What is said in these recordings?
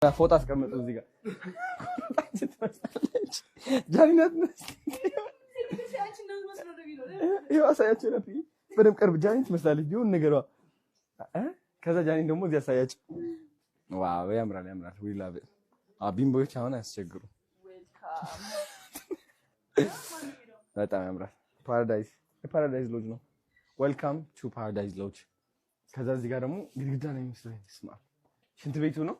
ፎቶ አስቀምጡ እዚህ ጋር ጃኒናት ይኸው አሳያቸው ነበር በደምብ ቀርብ ጃኒት መስላለች ቢሆን ነገሯ ከዛ ጃኒን ደግሞ እዚህ አሳያቸው ዋው ያምራል we love it ቢምቦች አሁን አያስቸግሩ በጣም ያምራል ፓራዳይዝ ሎጅ ነው ዌልካም ቱ ፓራዳይዝ ሎጅ ከዛ እዚህ ጋር ደግሞ ግድግዳ ነው የሚመስለው ስማ ሽንት ቤቱ ነው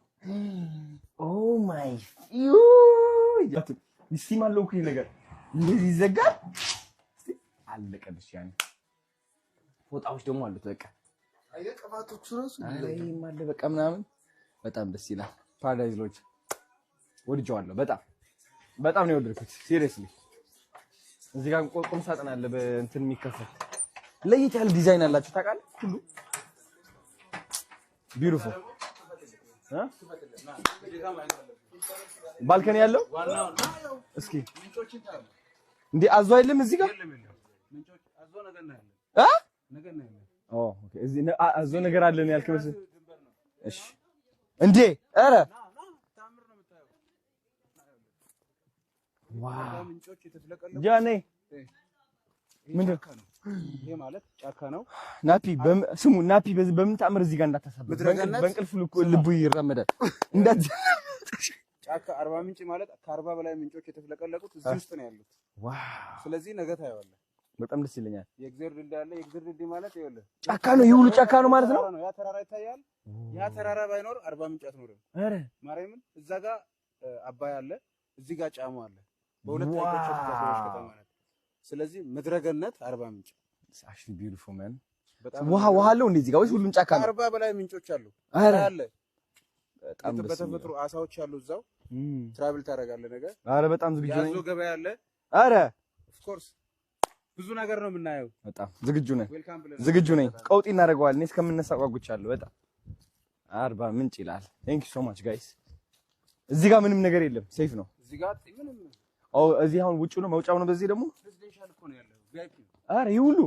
Oh my you ይስማለው ኩይ ነገር እንደዚህ ይዘጋል አለቀልሽ ያኔ ፎጣዎች ደግሞ አሉት በቃ አይቀባቶቹ ራሱ ማለት በቃ ምናምን በጣም ደስ ይላል ፓራዳይዝ ሎጅ ወድጄዋለሁ በጣም ነው የወደድኩት ሲሪየስሊ እዚህ ጋር ቁም ሳጥን አለ በእንትን የሚከፈት ለየት ያለ ዲዛይን አላችሁ ታውቃለህ ሁሉ ቢዩቲፉል ባልከኒ ያለው እስኪ እንዴ አዞ አይደለም እዚህ ጋር ምንጮች አዞ ነገር ነው ያለው ነገር ነው ያለው ኦኬ እዚህ አዞ ነገር አለ ነው ያልከው እሺ እንዴ ኧረ ታምር ነው የምታየው ዋው ምንጮች የተፍለቀለቁ ጃኔ ምንድን ነው ይሄ ማለት ጫካ ነው ናፒ ስሙ ናፒ በምን ታምር እዚህ ጋር እንዳታሳበብ በእንቅልፍ ልቡ ይረመዳል እንዳት ጫካ 40 ምንጭ ማለት ከ40 በላይ ምንጮች የተፍለቀለቁት እዚህ ውስጥ ነው ያሉት ዋው ስለዚህ ነገ ታየዋለህ በጣም ደስ ይለኛል የእግዚአብሔር ድልድይ አለ የእግዚአብሔር ድልድይ ማለት ይኸውልህ ጫካ ነው ይሁሉ ጫካ ነው ማለት ነው ያ ተራራ ይታያል ያ ተራራ ባይኖር 40 ምንጭ አትኖርም ኧረ ማርያምን እዛ ጋር አባይ አለ እዚህ ጋር ጫሞ አለ በሁለት አይቆች ተከፋፍለሽ ከተማ ናት ስለዚህ ምድረገነት 40 ምንጭ actually beautiful man ውሃ አለው እንደዚህ ጋር ሁሉም ጫካ ነው 40 በላይ ምንጮች አሉ አለ በጣም በተፈጥሮ አሳዎች አሉ እዛው ትራቭል ታደርጋለህ ነገር አረ በጣም ዝግጁ ነኝ ያዞ ገበያ አለ አረ of course ብዙ ነገር ነው የምናየው በጣም ዝግጁ ነኝ ቀውጢ እናደርገዋለን እኔ እስከምነሳ ጓጉቻለሁ በጣም 40 ምንጭ ይላል thank you so much guys እዚህ ጋር ምንም ነገር የለም ሴፍ ነው እዚህ ጋር ምንም እዚህ አሁን ውጪው ነው መውጫው ነው በዚህ ደግሞ ፕሬዚደንሻል እኮ ነው ያለው ቪአይፒ አረ ይሁሉ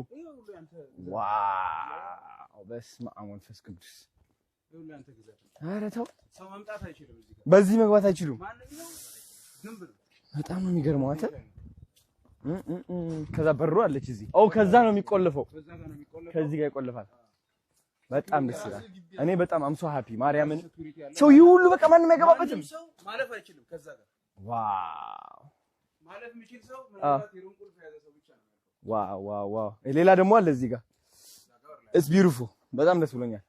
ዋው በስመ አብ ወመንፈስ ቅዱስ ይሁሉ አንተ ግዛት አረ ተው ሰው መምጣት አይችልም እዚህ ጋር በዚህ መግባት አይችሉም ግንብ ነው በጣም ነው የሚገርመው አንተ ከዛ በሩ አለች እዚህ ከዛ ነው የሚቆልፈው ከዚህ ጋር ይቆልፋል በጣም ደስ ይላል እኔ በጣም am so happy ማርያምን ሰው ይሁሉ በቃ ማንም አይገባበትም ማለፍ አይችልም ከዛ ጋር ዋው ማለፍ የሚችል ሰው ምናልባት የሩን ቁልፍ ያዘ ሰው ብቻ ነው ዋው ሌላ ደግሞ አለ እዚህ ጋር it's beautiful በጣም ደስ ብሎኛል